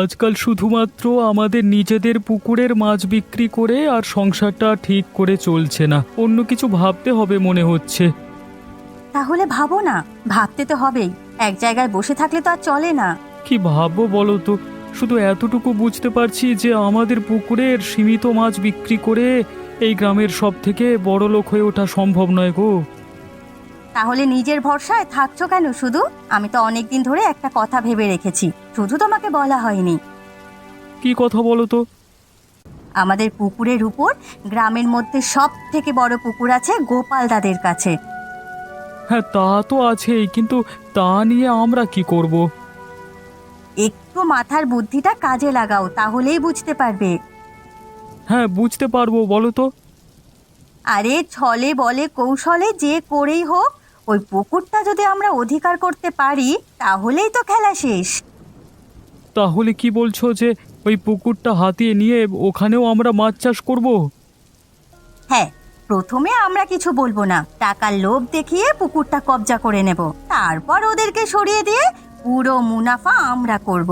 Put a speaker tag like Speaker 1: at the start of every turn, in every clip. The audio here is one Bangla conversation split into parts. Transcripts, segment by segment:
Speaker 1: আজকাল শুধুমাত্র আমাদের নিজেদের পুকুরের মাছ বিক্রি করে আর সংসারটা ঠিক করে চলছে না, অন্য কিছু ভাবতে হবে মনে হচ্ছে।
Speaker 2: তাহলে ভাবো না, ভাবতে তো হবেই। এক জায়গায় বসে থাকলে তো আর চলে না।
Speaker 1: কি ভাববো বলো তো? শুধু এতটুকু বুঝতে পারছি যে আমাদের পুকুরের সীমিত মাছ বিক্রি করে এই গ্রামের সব থেকে বড় লোক হয়ে ওঠা সম্ভব নয় গো।
Speaker 2: তাহলে নিজের ভরসায় থাকছো কেন শুধু? আমি তো অনেকদিন ধরে একটা কথা ভেবে রেখেছি, শুধু তোমাকে বলা হয়নি।
Speaker 1: কি কথা বলো তো?
Speaker 2: আমাদের পুকুরের উপর গ্রামের মধ্যে সব থেকে বড় পুকুর আছে গোপাল দাদের কাছে।
Speaker 1: হ্যাঁ, তা তো আছেই, কিন্তু তা নিয়ে আমরা কি করব?
Speaker 2: একটু মাথার বুদ্ধিটা কাজে লাগাও, তাহলেই বুঝতে পারবে।
Speaker 1: হ্যাঁ, বুঝতে পারবো, বলো তো।
Speaker 2: আরে ছলে বলে কৌশলে যে করেই হোক, ওই পুকুরটা যদি আমরা অধিকার করতে পারি তাহলেই তো খেলা শেষ।
Speaker 1: তাহলে কি বলছো যে ওই পুকুরটা হাতিয়ে নিয়ে ওখানেও আমরা মাছ চাষ করব?
Speaker 2: হ্যাঁ, প্রথমে আমরা কিছু বলবো না, টাকার লোভ দেখিয়ে পুকুরটা কবজা করে নেব, তারপর ওদেরকে সরিয়ে দিয়ে পুরো মুনাফা আমরা করব।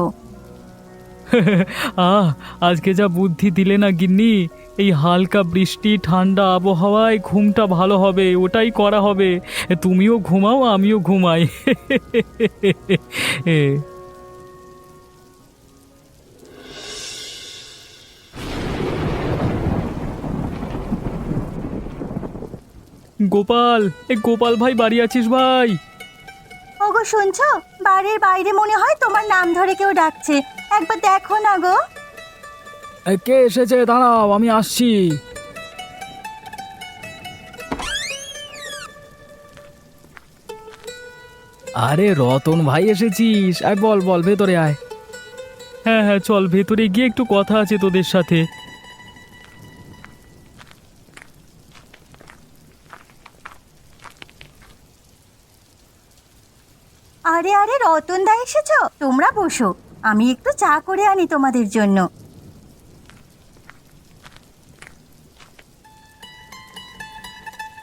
Speaker 1: আহ, আজকে যা বুদ্ধি দিলে না গিন্নি! এই হালকা বৃষ্টি ঠান্ডা আবহাওয়ায় ঘুমটা ভালো হবে, ওটাই করা হবে। তুমিও ঘুমাও, আমিও ঘুমাই। গোপাল, গোপাল ভাই, বাড়ি আছিস ভাই?
Speaker 2: ওগো শুনছো? বাড়ির বাইরে মনে হয় তোমার নাম ধরে কেউ ডাকছে, একবার দেখো না গো।
Speaker 1: কে এসেছে? দাঁড়াও, আমি আসছি। আরে রতন ভাই, এসেছিস? আয়, বল বল, ভেতরে আয়। হ্যাঁ হ্যাঁ, চল ভেতরে গিয়ে একটু কথা আছে তোদের সাথে।
Speaker 2: আরে আরে রতন দা এসেছো, তোমরা বসো, আমি একটু চা করে আনি তোমাদের জন্য।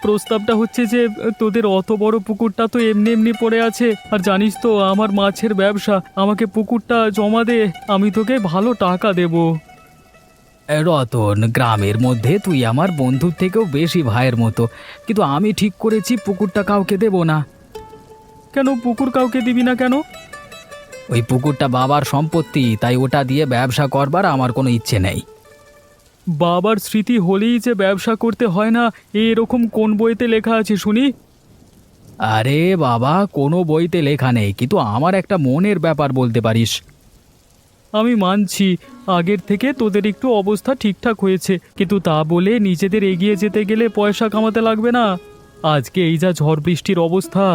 Speaker 1: প্রস্তাবটা হচ্ছে যে তোদের অত বড় পুকুরটা তো এমনি এমনি পড়ে আছে, আর জানিস তো আমার মাছের ব্যবসা, আমাকে পুকুরটা জমা দে, আমি তোকে ভালো টাকা দেব। রতন, গ্রামের মধ্যে তুই আমার বন্ধুর থেকেও বেশি ভাইয়ের মতো, কিন্তু আমি ঠিক করেছি পুকুরটা কাউকে দেব না। কেন পুকুর কাউকে দিবি না কেন? ওই পুকুরটা বাবার সম্পত্তি, তাই ওটা দিয়ে ব্যবসা করবার আমার কোনো ইচ্ছে নেই। বাবার স্মৃতি হলেই যে ব্যবসা করতে হয় না, এরকম কোন বইতে লেখা আছে শুনি? আরে বাবা, কোনো বইতে লেখা নেই, কিন্তু আমার একটা মনের ব্যাপার বলতে পারিস। আমি মানছি আগের থেকে তোদের একটু অবস্থা ঠিকঠাক হয়েছে, কিন্তু তা বলে নিজেদের এগিয়ে যেতে গেলে পয়সা কামাতে লাগবে না? আজকে এই যা ঝড় বৃষ্টির অবস্থা,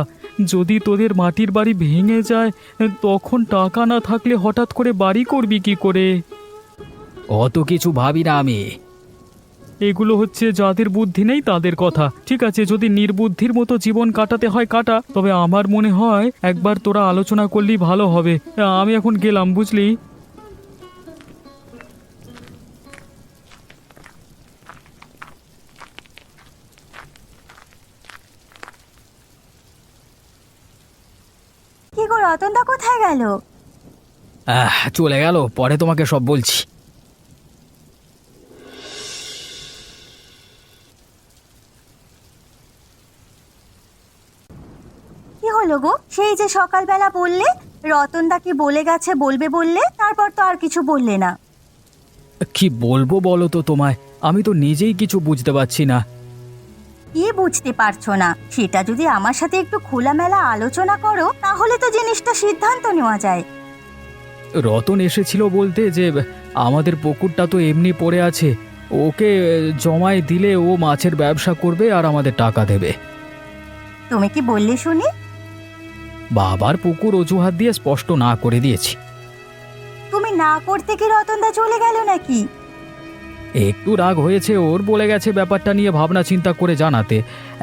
Speaker 1: যদি তোদের মাটির বাড়ি ভেঙে যায়, তখন টাকা না থাকলে হঠাৎ করে বাড়ি করবি কি করে? অত কিছু ভাবি না আমি। এগুলো হচ্ছে যাদের বুদ্ধি নেই তাদের কথা। ঠিক আছে, যদি নির্বুদ্ধির মতো জীবন কাটাতে হয় কাটা, তবে আমার মনে হয় একবার তোরা আলোচনা করলেই ভালো হবে। আমি এখন গেলাম, বুঝলি?
Speaker 2: কি গো, রতন দা কোথায় গেল?
Speaker 1: চলে গেল, পরে তোমাকে সব বলছি।
Speaker 2: কি হলো গো, সেই যে সকালবেলা বললে রতন দা কি বলে গেছে বলবে বললে, তারপর তো আর কিছু বললে না।
Speaker 1: কি বলবো বলো তো তোমায়, আমি তো নিজেই কিছু বুঝতে পারছি না।
Speaker 2: কি বুঝতে পারছো না সেটা যদি আমার সাথে একটু খোলামেলা আলোচনা করো, তাহলে তো জিনিসটা সিদ্ধান্ত নেওয়া যায়।
Speaker 1: রতন এসেছিল বলতে যে আমাদের পুকুরটা তো এমনি পড়ে আছে, ওকে জমায় দিলে ও মাছের ব্যবসা করবে আর আমাদের টাকা দেবে।
Speaker 2: তুমি কি বললে শুনি?
Speaker 1: বাবার পুকুর অজুহাত দিয়ে স্পষ্ট না করে দিয়েছি।
Speaker 2: তুমি না করতে কি রতন দা চলে গেল নাকি?
Speaker 1: একটু রাগ হয়েছে ওর, বলে গেছে ব্যাপারটা নিয়ে ভাবনা চিন্তা করে জানাতে।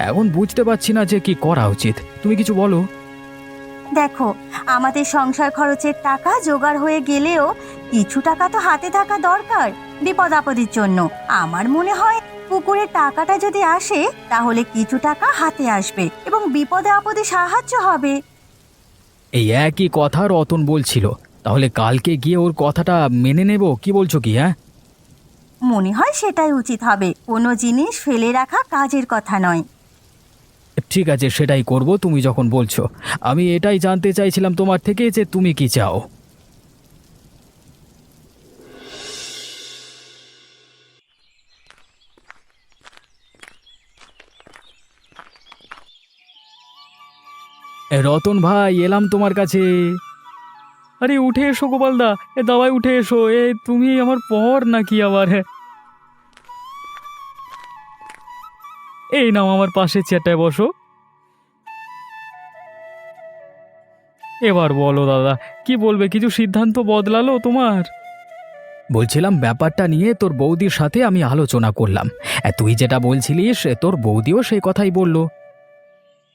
Speaker 1: এখন বুঝতে পারছি না যে কি করা উচিত, তুমি কিছু বলো।
Speaker 2: দেখো, আমাদের সংসার খরচের টাকা জোগাড় হয়ে গেলেও কিছু টাকা তো হাতে থাকা দরকার বিপদ আপদের জন্য। আমার মনে হয় পুকুরের টাকাটা যদি আসে তাহলে কিছু টাকা হাতে আসবে এবং বিপদে আপদে সাহায্য হবে।
Speaker 1: এই একই কথা রতন বলছিল, তাহলে কালকে গিয়ে ওর কথাটা মেনে নেব, কি বলছো কি? হ্যাঁ,
Speaker 2: মনে হয় সেটাই উচিত হবে, কোনো জিনিস ফেলে রাখা কাজের কথা নয়।
Speaker 1: ঠিক আছে, সেটাই করব তুমি যখন বলছো। আমি এটাই জানতে চাইছিলাম তোমার থেকে যে তুমি কি চাও। রতন ভাই, এলাম তোমার কাছে। আরে উঠে এসো গোপালদা, দাওয়াই উঠে এসো। তুমি আমার পর নাকি আবার? হ্যাঁ, এই নাও, আমার পাশে চেয়ারটায় বসো। এবার বলো দাদা, কি বলবে? কিছু সিদ্ধান্ত বদলালো তোমার? বলছিলাম, ব্যাপারটা নিয়ে তোর বৌদির সাথে আমি আলোচনা করলাম। তুই যেটা বলছিলিস তোর বৌদিও সেই কথাই বলল।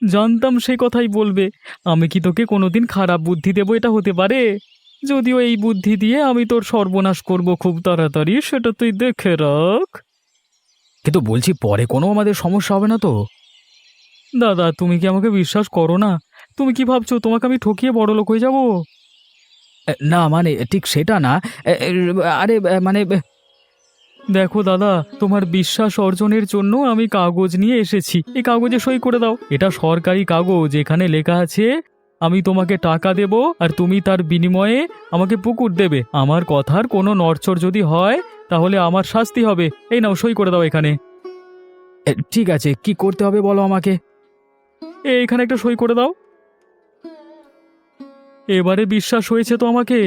Speaker 1: জানতাম সেই কথাই বলবে। আমি কি তোকে কোনোদিন খারাপ বুদ্ধি দেবো? এটা হতে পারে? যদিও এই বুদ্ধি দিয়ে আমি তোর সর্বনাশ করব খুব তাড়াতাড়ি, সেটা তুই দেখে রাখ। কিন্তু বলছি, পরে কোনো আমাদের সমস্যা হবে না তো? দাদা, তুমি কি আমাকে বিশ্বাস করো না? তুমি কি ভাবছো তোমাকে আমি ঠকিয়ে বড়লোক হয়ে যাব? না মানে ঠিক সেটা না। এ, এ, আরে মানে দেখো দাদা, তোমার বিশ্বাস অর্জনের জন্য আমি কাগজ নিয়ে এসেছি। এই কাগজে সই করে দাও। এটা সরকারি কাগজ, এখানে লেখা আছে আমি তোমাকে টাকা দেব আর তুমি তার বিনিময়ে আমাকে পুকুর দেবে। আমার কথার কোনো নড়চড় যদি হয় তাহলে আমার শাস্তি হবে। এই নাও, সই করে দাও এখানে। ঠিক আছে, কি করতে হবে বলো আমাকে। এখানে একটা সই করে দাও। এবারে বিশ্বাস হয়েছে তো আমাকে?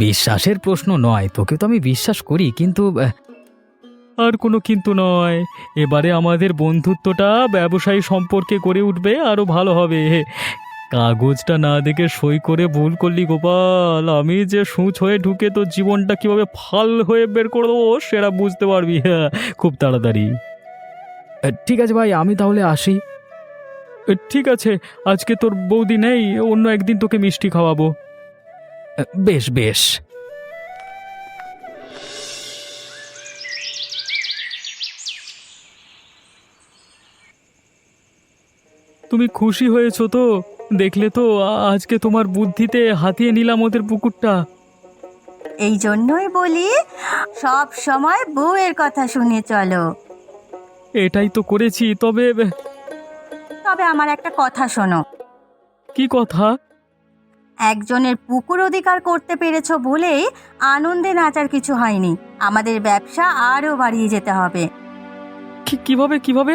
Speaker 1: বিশ্বাসের প্রশ্ন নয়, তোকে তো আমি বিশ্বাস করি, কিন্তু আর কোনো কিন্তু নয়। এবারে আমাদের বন্ধুত্বটা ব্যবসায়ী সম্পর্কে গড়ে উঠবে, আরো ভালো হবে। কাগজটা না দেখে সই করে ভুল করলি গোপাল। আমি যে সূচ হয়ে ঢুকে তোর জীবনটা কিভাবে ফাল হয়ে বের করে দেবো সেটা বুঝতে পারবি, হ্যাঁ, খুব তাড়াতাড়ি। ঠিক আছে ভাই, আমি তাহলে আসি। ঠিক আছে, আজকে তোর বৌদি নেই, অন্য একদিন তোকে মিষ্টি খাওয়াবো। বেশ বেশ। তুমি খুশি হয়েছো তো? দেখলে তো, আজকে তোমার বুদ্ধিতে হাতিয়ে নিলাম ওদের পুকুরটা।
Speaker 2: এই জন্যই বলি, সব সময় বউয়ের কথা শুনে চলো।
Speaker 1: এটাই তো করেছি, তবে
Speaker 2: তবে আমার একটা কথা শোনো।
Speaker 1: কি কথা?
Speaker 2: একজনের পুকুর অধিকার করতে পেরেছো বলেই আনন্দে নাচার কিছু হয়নি। আমাদের ব্যবসা আরো বাড়িয়ে যেতে হবে।
Speaker 1: কিভাবে কিভাবে?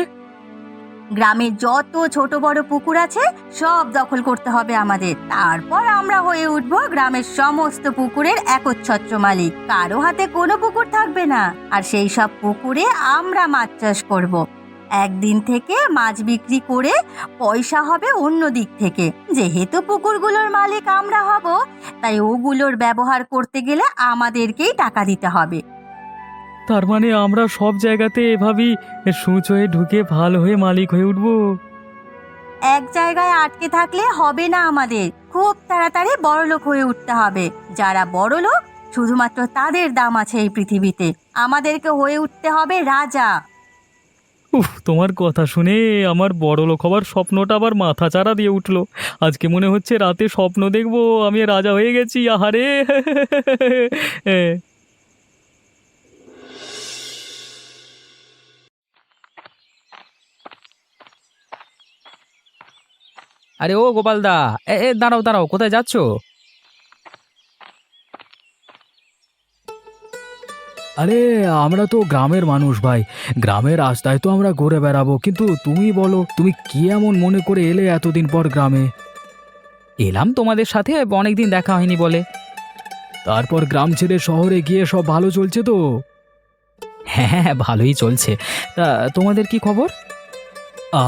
Speaker 2: গ্রামের যত ছোট বড় পুকুর আছে সব দখল করতে হবে আমাদের। তারপর আমরা হয়ে উঠব গ্রামের সমস্ত পুকুরের একচ্ছত্র মালিক। কারো হাতে কোনো পুকুর থাকবে না, আর সেই সব পুকুরে আমরা মাছ চাষ করব। একদিন থেকে মাছ বিক্রি করে পয়সা হবে অন্য দিক থেকে। যেহেতু পুকুরগুলোর মালিক আমরা হব, তাই ওগুলোর ব্যবহার করতে গেলে আমাদেরকেই টাকা দিতে হবে।
Speaker 1: তার মানে আমরা সব জায়গাতে এভাবেই সূচ হয়ে ঢুকে ভালো হয়ে মালিক হয়ে উঠবো?
Speaker 2: এক জায়গায় আটকে থাকলে হবে না, আমাদের খুব তাড়াতাড়ি বড়লোক হয়ে উঠতে হবে। যারা বড়লোক শুধুমাত্র তাদের দাম আছে এই পৃথিবীতে। আমাদেরকে হয়ে উঠতে হবে রাজা।
Speaker 1: উফ, তোমার কথা শুনে আমার বড়লোক হবার স্বপ্নটা আবার মাথা চাড়া দিয়ে উঠলো। আজকে মনে হচ্ছে রাতে স্বপ্ন দেখবো আমি রাজা হয়ে গেছি। আহারে আরে ও গোপালদা, দাঁড়াও দাঁড়াও, কোথায় যাচ্ছো? আরে আমরা তো গ্রামের মানুষ ভাই, গ্রামের রাস্তায় তো আমরা ঘুরে বেড়াবো। কিন্তু তুমি বলো, তুমি কি এমন মনে করে এলে এতদিন পর গ্রামে? এলাম তোমাদের সাথে, অনেকদিন দেখা হয়নি বলে। তারপর গ্রাম ছেড়ে শহরে গিয়ে সব ভালো চলছে তো? হ্যাঁ হ্যাঁ, ভালোই চলছে। তা তোমাদের কি খবর?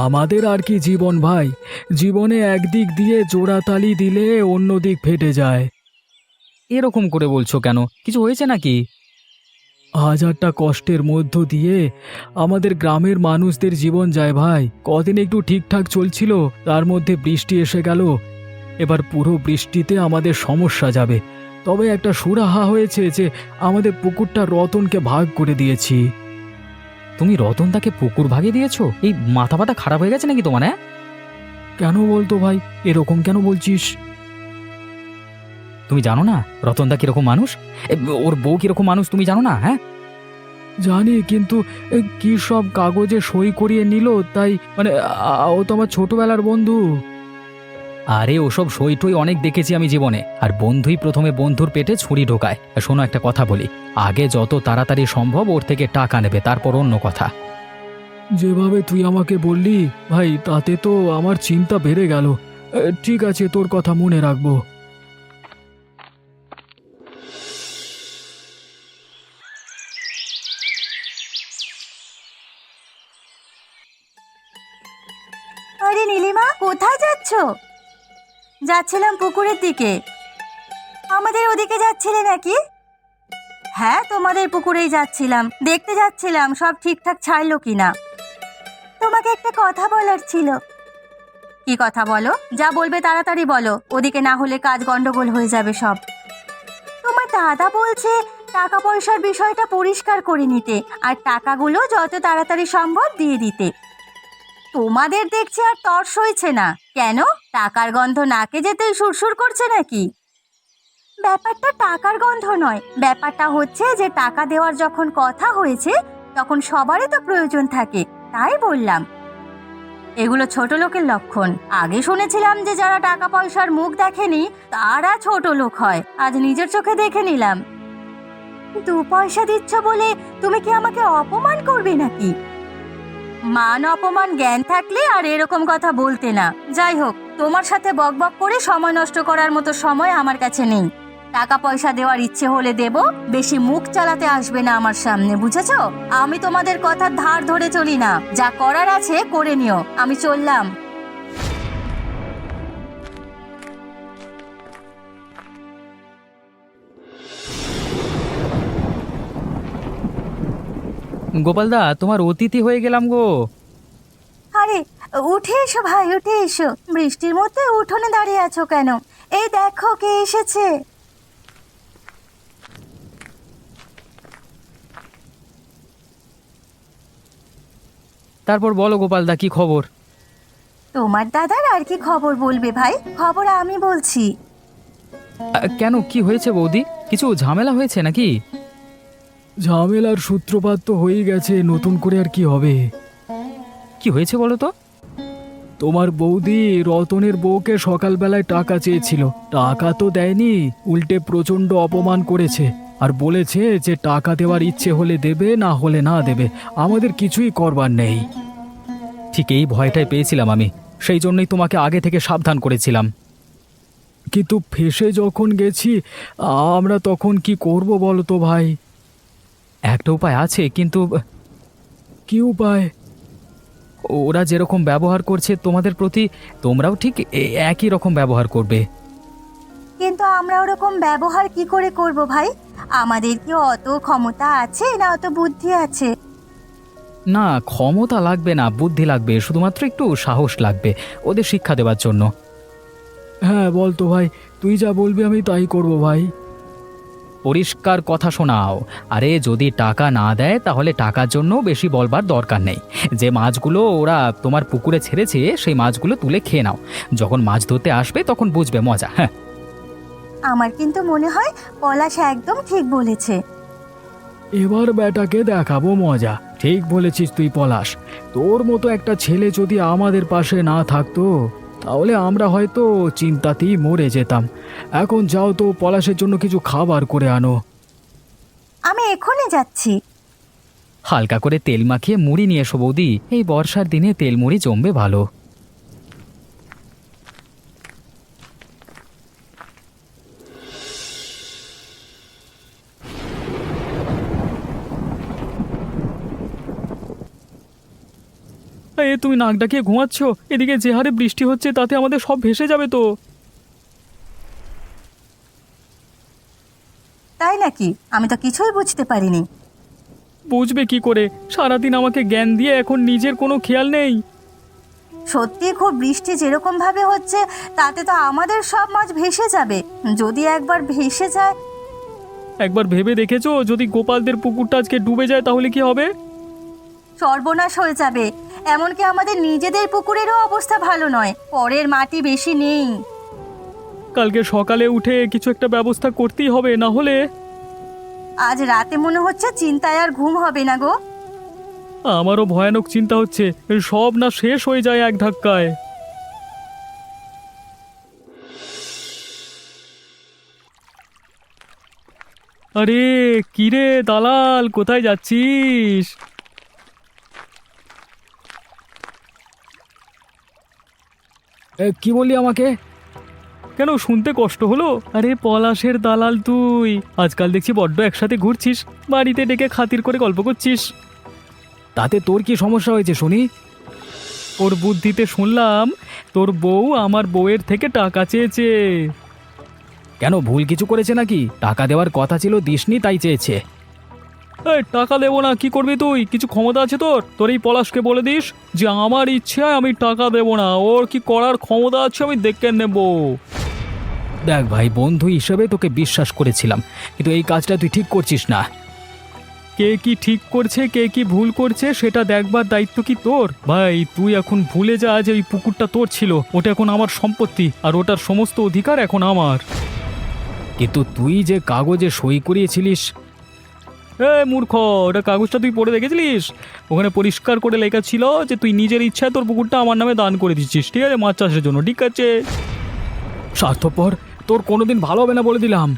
Speaker 1: আমাদের আর কি জীবন ভাই, জীবনে একদিক দিয়ে জোড়াতালি দিলে অন্য দিক ফেটে যায়। এরকম করে বলছো কেন? কিছু হয়েছে নাকি? হাজারটা কষ্টের মধ্য দিয়ে আমাদের গ্রামের মানুষদের জীবন যায় ভাই। কদিন একটু ঠিকঠাক চলছিল, তার মধ্যে বৃষ্টি এসে গেল। এবার পুরো বৃষ্টিতে আমাদের সমস্যা যাবে। তবে একটা সুরাহা হয়েছে যে আমাদের পুকুরটা রতনকে ভাগ করে দিয়েছি। তুমি রতনদাকে পুকুর ভাগে দিয়েছো? এই মাথা ব্যথা খারাপ হয়ে গেছে নাকি তোমার? হ্যাঁ, কেন বলতো ভাই, এরকম কেন বলছিস? তুমি জানো না রতনদা কিরকম মানুষ? ওর বউ কিরকম মানুষ তুমি জানো না? হ্যাঁ জানি, কিন্তু কি সব কাগজে সই করিয়ে নিল, তাই মানে ও তো আমার ছোটবেলার বন্ধু। আরে ওসব সই টই অনেক দেখেছি আমি জীবনে, আর বন্ধুই প্রথমে বন্ধুর পেটে ছুরি ঢোকায়। শোনো একটা কথা বলি, আগে যত তাড়াতাড়ি সম্ভব ওর থেকে টাকা নেবে, তারপর অন্য কথা। যেভাবে তুই আমাকে বললি ভাই, তাতে তো আমার চিন্তা বেড়ে গেল। ঠিক আছে, তোর কথা মনে রাখবো।
Speaker 2: আরে নীলিমা, কোথায় যাচ্ছ? যাচ্ছিলাম পুকুরের দিকে। আমাদের ওদিকে যাচ্ছিলে নাকি? হ্যাঁ, তোমাদের পুকুরেই যাচ্ছিলাম, দেখতে যাচ্ছিলাম সব ঠিকঠাক ছাড়লো কিনা। তোমাকে একটা কথা বলার ছিল। কি কথা বলো? যা বলবে তাড়াতাড়ি বলো, ওদিকে না হলে কাজ গন্ডগোল হয়ে যাবে সব। তোমার দাদা বলছে টাকা পয়সার বিষয়টা পরিষ্কার করে নিতে, আর টাকাগুলো যত তাড়াতাড়ি সম্ভব দিয়ে দিতে। তোমাদের দেখছি আর তর সইছে না। কেন, টাকার গন্ধ নাকে যেতেই সুরসুর করছে নাকি? ব্যাপারটা টাকার গন্ধ নয়, ব্যাপারটা হচ্ছে যে টাকা দেওয়ার যখন কথা হয়েছে তখন সবারই তো প্রয়োজন থাকে, তাই বললাম। এগুলো ছোট লোকের লক্ষণ। আগে শুনেছিলাম যে যারা টাকা পয়সার মুখ দেখেনি তারা ছোট লোক হয়, আজ নিজের চোখে দেখে নিলাম। 2 পয়সা দিচ্ছ বলে তুমি কি আমাকে অপমান করবে নাকি? মান অপমান জ্ঞান থাকলে আর এরকম কথা বলতে না। যাই হোক, তোমার সাথে বকবক করে সময় নষ্ট করার মতো সময় আমার কাছে নেই। টাকা পয়সা দেওয়ার ইচ্ছে হলে দেব, বেশি মুখ চালাতে আসবে না আমার সামনে, বুঝেছো? আমি তোমাদের কথার ধার ধরে চলি না, যা করার আছে করে নিও, আমি চললাম।
Speaker 1: গোপালদা, তোমার অতিথি হয়ে গেলাম গো।
Speaker 2: আরে উঠে এসো ভাই, উঠে এসো। বৃষ্টির মধ্যে উঠোনে দাঁড়িয়ে আছো কেন? এই দেখো কে এসেছে।
Speaker 1: তারপর বলো গোপালদা, কি খবর?
Speaker 2: তোমার দাদার আর কি খবর বলবে ভাই, খবর আমি বলছি।
Speaker 1: কেন, কি হয়েছে বৌদি? কিছু ঝামেলা হয়েছে নাকি? ঝামেলার সূত্রপাত তো হয়ে গেছে, নতুন করে আর কি হবে? কি হয়েছে বলো তো? তোমার বৌদি রতনের বউকে সকালবেলায় টাকা চেয়েছিল, টাকা তো দেয়নি, উল্টে প্রচণ্ড অপমান করেছে, আর বলেছে যে টাকা দেওয়ার ইচ্ছে হলে দেবে, না হলে না দেবে, আমাদের কিছুই করবার নেই। ঠিক এই ভয়টাই পেয়েছিলাম আমি, সেই জন্যই তোমাকে আগে থেকে সাবধান করেছিলাম। কিন্তু ফেঁসে যখন গেছি, আমরা তখন কি করব বলো তো ভাই? একটা উপায় আছে, কিন্তু কি উপায়? ওরা যেরকম ব্যবহার করছে তোমাদের প্রতি, তোমরাও ঠিক একই রকম ব্যবহার করবে।
Speaker 2: কিন্তু আমরা ওরকম ব্যবহার কি করে করব ভাই? আমাদের কি অত ক্ষমতা আছে, না অত বুদ্ধি আছে?
Speaker 1: না, ক্ষমতা লাগবে না, বুদ্ধি লাগবে, শুধুমাত্র একটু সাহস লাগবে ওদের শিক্ষা দেওয়ার জন্য। হ্যাঁ বলতো ভাই, তুই যা বলবি আমি তাই করব ভাই। পরিষ্কার কথা শোনাও। আরে যদি টাকা না দেয় তাহলে টাকার জন্য বেশি বলবার দরকার নেই। যে মাছগুলো ওরা তোমার পুকুরে ছেড়েছে সেই মাছগুলো তুলে খেয়ে নাও, যখন মাছ ধরতে আসবে তখন বুঝবে মজা। হ্যাঁ,
Speaker 2: আমার কিন্তু মনে হয় পলাশ একদম ঠিক বলেছে।
Speaker 1: এবার বেটাকে দেখাবো মজা। ঠিক বলেছিস তুই পলাশ, তোর মতো একটা ছেলে যদি আমাদের পাশে না থাকতো তাহলে আমরা হয়তো চিন্তাতেই মরে যেতাম। এখন যাও তো, পলাশের জন্য কিছু খাবার করে আনো।
Speaker 2: আমি এখনই যাচ্ছি।
Speaker 1: হালকা করে তেল মাখিয়ে মুড়ি নিয়ে এসো বৌদি, এই বর্ষার দিনে তেল মুড়ি জমবে ভালো। তুমি নাক ডাকিয়ে ঘুমাচ্ছ, এদিকে যে হারে বৃষ্টি হচ্ছে তাতে আমাদের সব ভেসে যাবে তো।
Speaker 2: তাই নাকি? আমি তো কিছুই বুঝতে পারিনি।
Speaker 1: বুঝবে কি করে? সারাদিন আমাকে জ্ঞান দিয়ে এখন নিজের কোনো খেয়াল নেই।
Speaker 2: সত্যি খুব বৃষ্টি যেরকম ভাবে হচ্ছে তাতে তো আমাদের সব মাছ ভেসে যাবে। যদি একবার ভেসে যায়।
Speaker 1: একবার ভেবে দেখেছো যদি গোপালদের পুকুরটা আজকে ডুবে যায় তাহলে কি হবে?
Speaker 2: সর্বনাশ হয়ে যাবে। এমনকি আমাদের নিজেদের পুকুরেরও অবস্থা ভালো নয়, পরের মাটি বেশি নেই।
Speaker 1: কালকে সকালে উঠে কিছু একটা ব্যবস্থা করতেই হবে, না হলে।
Speaker 2: আজ রাতে মনে হচ্ছে চিন্তায় আর ঘুম হবে না গো।
Speaker 1: আমারও ভয়ানক চিন্তা হচ্ছে, সব না শেষ হয়ে যায় এক ধাক্কায়। আরে কিরে দালাল, কোথায় যাচ্ছিস? কি বললি আমাকে? কেন, শুনতে কষ্ট হলো? আরে পলাশের দালাল তুই, আজকাল দেখছি বড্ড একসাথে ঘুরছিস, বাড়িতে ডেকে খাতির করে গল্প করছিস। তাতে তোর কি সমস্যা হয়েছে শুনি? ওর বুদ্ধিতে শুনলাম তোর বউ আমার বউয়ের থেকে টাকা চেয়েছে। কেন, ভুল কিছু করেছে নাকি? টাকা দেওয়ার কথা ছিল, দিসনি তাই চেয়েছে। এই টাকা দেবো না, কি করবি তুই? কিছু ক্ষমতা আছে তোর? তোর এই পলাশকে বলে দিস যে আমার ইচ্ছায় আমি টাকা দেবো না, ওর কি করার ক্ষমতা আছে আমি দেখে নেব। দেখ ভাই, বন্ধু হিসেবে তোকে বিশ্বাস করেছিলাম, কিন্তু এই কাজটা তুই ঠিক করছিস না। কে কি ঠিক করছে, কে কি ভুল করছে সেটা দেখবার দায়িত্ব কি তোর? ভাই তুই এখন ভুলে যা যে ওই পুকুরটা তোর ছিল, ওটা এখন আমার সম্পত্তি, আর ওটার সমস্ত অধিকার এখন আমার। কিন্তু তুই যে কাগজে সই করিয়েছিলিস, মূর্খ, ওটা কাগজটা তুই পড়ে দেখেছিলিস? ওখানে পরিষ্কার করে লেখা ছিল যে তুই নিজের ইচ্ছায় তোর পুকুরটা আমার নামে দান করে দিচ্ছিস, ঠিক আছে, মাছ চাষের জন্য। ঠিক আছে, স্বার্থপর, তোর কোনোদিন ভালো হবে না বলে দিলাম।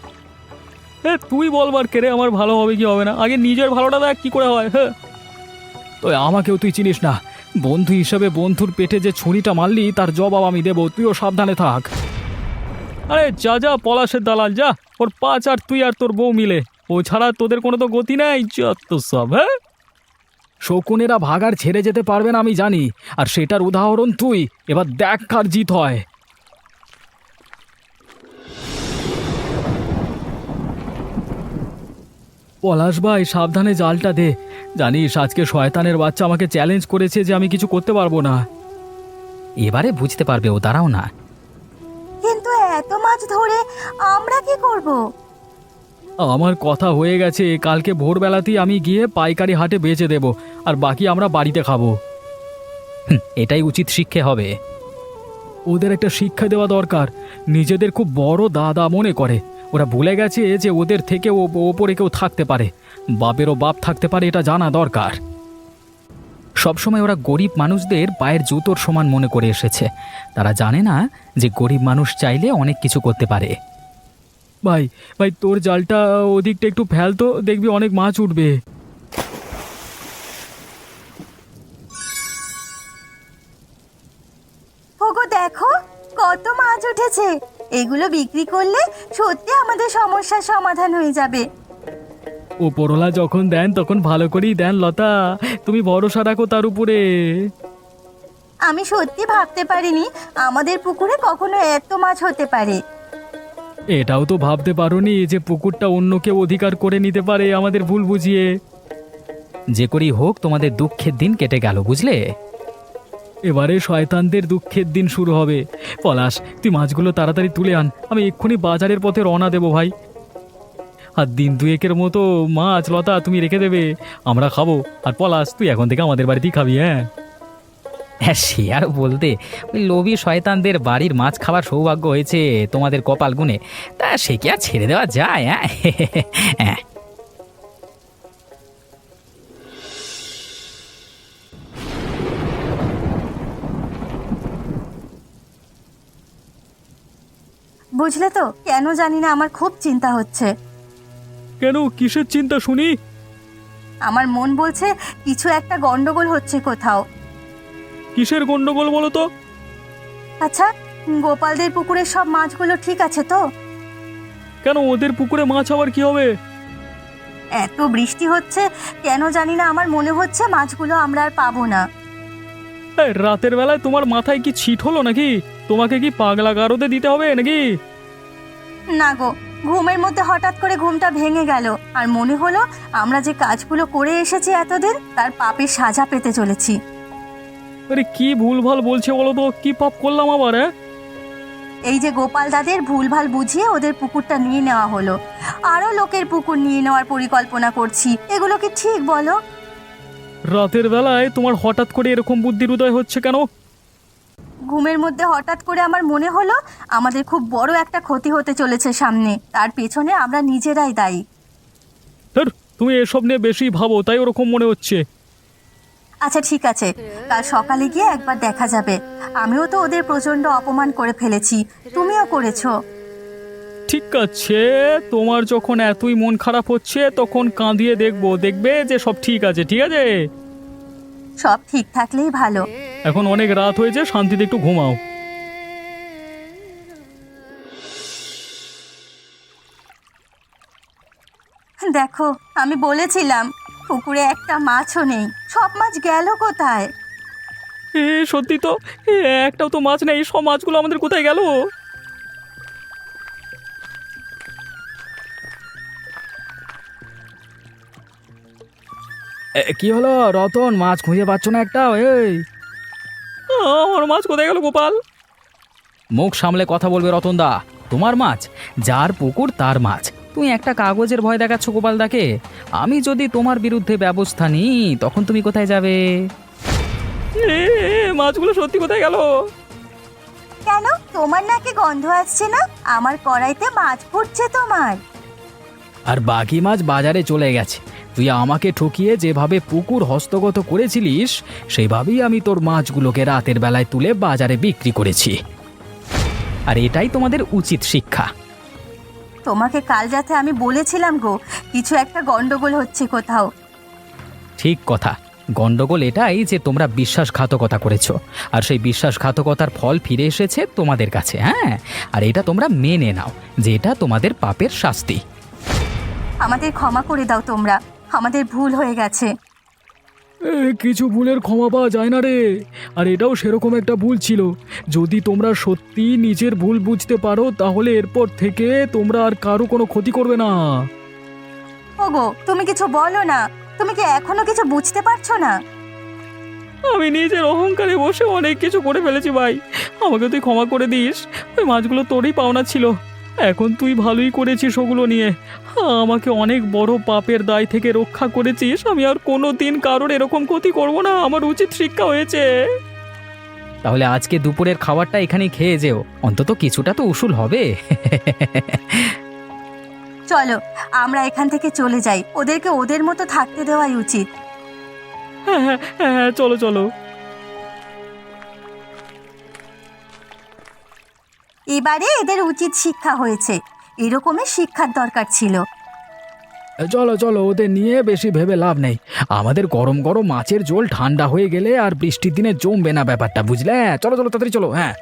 Speaker 1: তুই বলবার কে রে আমার ভালো হবে কি হবে না? আগে নিজের ভালোটা দেখ কি করে হয়। হ্যাঁ, তো আমাকেও তুই চিনিস না, বন্ধু হিসাবে বন্ধুর পেটে যে ছুরিটা মারলি তার জবাব আমি দেবো, তুইও সাবধানে থাক। আরে যা যা পলাশের দালাল, যা, ওর পাঁচ আর তুই আর তোর বউ মিলে, ও ছাড়া তোদের কোনো তো গতি নেই, যত সব। হ্যাঁ, শকুনেরা ভাগার ছেড়ে যেতে পারবে না আমি জানি, আর সেটার উদাহরণ তুই। এবার দেখ কার জিত হয়। পলাশ ভাই, সাবধানে জালটা দে। জানিস আজকে শয়তানের বাচ্চা আমাকে চ্যালেঞ্জ করেছে যে আমি কিছু করতে পারবো না। এবারে বুঝতে পারবে, ও দাঁড়াও না।
Speaker 2: কিন্তু এত মাছ ধরে আমরা কি করব?
Speaker 1: আমার কথা হয়ে গেছে, কালকে ভোরবেলাতেই আমি গিয়ে পাইকারি হাটে বেচে দেব, আর বাকি আমরা বাড়িতে খাবো। এটাই উচিত শিক্ষা হবে। ওদের একটা শিক্ষা দেওয়া দরকার। নিজেদের খুব বড় দাদা মনে করে, ওরা ভুলে গেছে যে ওদের থেকে ওপরে কেউ থাকতে পারে, বাপেরও বাপ থাকতে পারে, এটা জানা দরকার। সবসময় ওরা গরিব মানুষদের পায়ের জুতোর সমান মনে করে এসেছে, তারা জানে না যে গরিব মানুষ চাইলে অনেক কিছু করতে পারে। ভাই ভাই, তোর জালটা ওদিকটা একটু ফেল তো, দেখবি অনেক মাছ উঠবে।
Speaker 2: ওগো দেখো, কত মাছ উঠেছে। এগুলো বিক্রি করলে সত্যি আমাদের সমস্যার সমাধান হয়ে যাবে।
Speaker 1: ওপরওয়ালা যখন দেন তখন ভালো করেই দেন লতা, তুমি ভরসা রাখো তার উপরে।
Speaker 2: আমি সত্যি ভাবতে পারিনি আমাদের পুকুরে কখনো এত মাছ হতে পারে।
Speaker 1: এটাও তো ভাবতে পারোনি যে পুকুরটা অন্য কেউ অধিকার করে নিতে পারে আমাদের ভুল বুঝিয়ে। যে করেই হোক তোমাদের দুঃখের দিন কেটে গেল, বুঝলে? এবারে শয়তানদের দুঃখের দিন শুরু হবে। পলাশ, তুই মাছগুলো তাড়াতাড়ি তুলে আন, আমি এক্ষুনি বাজারের পথে রওনা দেবো ভাই। আর দিন দুয়েকের মতো মাছ লতা তুমি রেখে দেবে, আমরা খাবো। আর পলাশ, তুই এখন থেকে আমাদের বাড়িতেই খাবি। হ্যাঁ হ্যাঁ, সে আর বলতে, ওই লোভী শয়তানদের বাড়ির মাছ খাবার সৌভাগ্য হয়েছে তোমাদের কপাল গুনে, তা সে কি আর ছেড়ে দেওয়া যায়? হ্যাঁ,
Speaker 2: বুঝলে তো, কেন জানি না আমার খুব চিন্তা হচ্ছে।
Speaker 1: কেন, কিসের চিন্তা শুনি?
Speaker 2: আমার মন বলছে কিছু একটা গন্ডগোল হচ্ছে কোথাও।
Speaker 1: কিসের গন্ডগোল বলো তো?
Speaker 2: আচ্ছা, গোপালদের পুকুরের সব মাছগুলো ঠিক আছে তো?
Speaker 1: কেন, ওদের পুকুরে মাছ আবার কি হবে?
Speaker 2: এত বৃষ্টি হচ্ছে, কেন জানি না আমার মনে হচ্ছে মাছগুলো আমরা আর পাবো না।
Speaker 1: রাতের বেলায় তোমার মাথায় কি ছিট হলো নাকি? তোমাকে কি পাগলা গারদে দিতে হবে নাকি?
Speaker 2: না গো, ঘুমের মধ্যে হঠাৎ করে ঘুমটা ভেঙে গেল, আর মনে হলো আমরা যে কাজগুলো করে এসেছি এতদিন তার পাপের সাজা পেতে চলেছি।
Speaker 1: আরে কি ভুলভাল বলছে বলো তো, কি পাপ করলাম আবার?
Speaker 2: এই যে গোপাল দাদের ভুলভাল বুঝিয়ে ওদের পুকুরটা নিয়ে নেওয়া হলো, আরও লোকের পুকুর নিয়ে নেওয়ার পরিকল্পনা করছি, এগুলো কি ঠিক বলো?
Speaker 1: রাতের বেলায় তোমার হঠাৎ করে এরকম বুদ্ধির উদয় হচ্ছে কেন?
Speaker 2: ঘুমের মধ্যে হঠাৎ করে আমার মনে হলো আমাদের খুব বড় একটা ক্ষতি হতে চলেছে সামনে, তার পেছনে আমরা নিজেরাই দায়ী।
Speaker 1: ধুর, তুমি এসব নিয়ে বেশি ভাবো তাই ওরকম মনে হচ্ছে।
Speaker 2: আচ্ছা ঠিক আছে, কাল সকালে গিয়ে একবার দেখা যাবে। আমিও তো ওদের প্রচণ্ড অপমান করে ফেলেছি, তুমিও করেছো।
Speaker 1: ঠিক আছে, তোমার যখন এতই মন খারাপ হচ্ছে তখন কাঁদিয়ে দেখবে যে সব ঠিক আছে, ঠিক আছে?
Speaker 2: সব ঠিক থাকলেই ভালো।
Speaker 1: এখন অনেক রাত হয়েছে, শান্তিতে একটু ঘুমাও।
Speaker 2: দেখো, আমি বলেছিলাম পুকুরে একটা মাছও নেই, সব মাছ গেল কোথায়?
Speaker 1: সত্যি তো, একটাও তো মাছ নেই, সব মাছগুলো আমাদের কোথায় গেল? কি হলো রতন, মাছ খুঁজে পাচ্ছ না একটাও? এই আমার মাছ কোথায় গেল গোপাল? মুখ সামলে কথা বলবে রতনদা, তোমার মাছ, যার পুকুর তার মাছ। তুমি একটা কাগজের ভয় দেখাচ্ছ গোপাল দাকে। আমি যদি তোমার বিরুদ্ধে ব্যবস্থা নিই তখন তুমি কোথায় যাবে? মাছগুলো সত্যি কোথায় গেল?
Speaker 2: কেন, তোমার নাকি গন্ধ আসছে না? আমার কড়াইতে মাছ ফুটছে তোমার।
Speaker 1: আর বাকি মাছ বাজারে চলে গেছে। তুই আমাকে ঠকিয়ে যেভাবে পুকুর হস্তগত করেছিলিস সেইভাবেই আমি তোর মাছগুলোকে রাতের বেলায় তুলে বাজারে বিক্রি করেছি। আর এটাই তোমাদের উচিত শিক্ষা।
Speaker 2: তোমাকে কাল রাতে আমি বলেছিলাম গো, কিছু একটা গন্ডগোল হচ্ছে কোথাও।
Speaker 1: ঠিক কথা, গন্ডগোল এটাই যে তোমরা বিশ্বাসঘাতকতা করেছো, আর সেই বিশ্বাসঘাতকতার ফল ফিরে এসেছে তোমাদের কাছে। হ্যাঁ, আর এটা তোমরা মেনে নাও যে এটা তোমাদের পাপের শাস্তি।
Speaker 2: আমাদের ক্ষমা করে দাও তোমরা, আমাদের ভুল হয়ে গেছে।
Speaker 1: কিছু ভুলের ক্ষমা পাওয়া যায় না রে, আর এটাও সেরকম একটা ভুল ছিল। যদি তোমরা সত্যি নিজের ভুল বুঝতে পারো তাহলে এরপর থেকে তোমরা আর কারো কোনো ক্ষতি করবে না।
Speaker 2: ওগো, তুমি কিছু বলো না, তুমি কি এখনো কিছু বুঝতে পারছো না?
Speaker 1: আমি নিজের অহংকারে বসে অনেক কিছু করে ফেলেছি ভাই, আমাকে তুই ক্ষমা করে দিস। ওই মাছগুলো তোরই পাওনা ছিল, এখন তুই ভালোই করেছিস ওগুলো নিয়ে। আমাকে অনেক বড় পাপের দায় থেকে রক্ষা করেছিস, আমি আর কোনো দিন কারোর এরকম ক্ষতি করব না, আমার উচিত শিক্ষা হয়েছে। তাহলে আজকে দুপুরের খাবারটা এখানে খেয়ে যেও, অন্তত কিছুটা তো উসুল হবে।
Speaker 2: চলো আমরা এখান থেকে চলে যাই, ওদেরকে ওদের মতো থাকতে দেওয়াই উচিত।
Speaker 1: হ্যাঁ হ্যাঁ হ্যাঁ, চলো চলো।
Speaker 2: এবারে এদের উচিত শিক্ষা হয়েছে, এরকমই শিক্ষার দরকার ছিল।
Speaker 1: চলো চলো, ওদের নিয়ে বেশি ভেবে লাভ নেই। আমাদের গরম গরম মাছের ঝোল ঠান্ডা হয়ে গেলে আর বৃষ্টির দিনে জমবে না ব্যাপারটা, বুঝলে? চলো চলো তাড়াতাড়ি চলো। হ্যাঁ।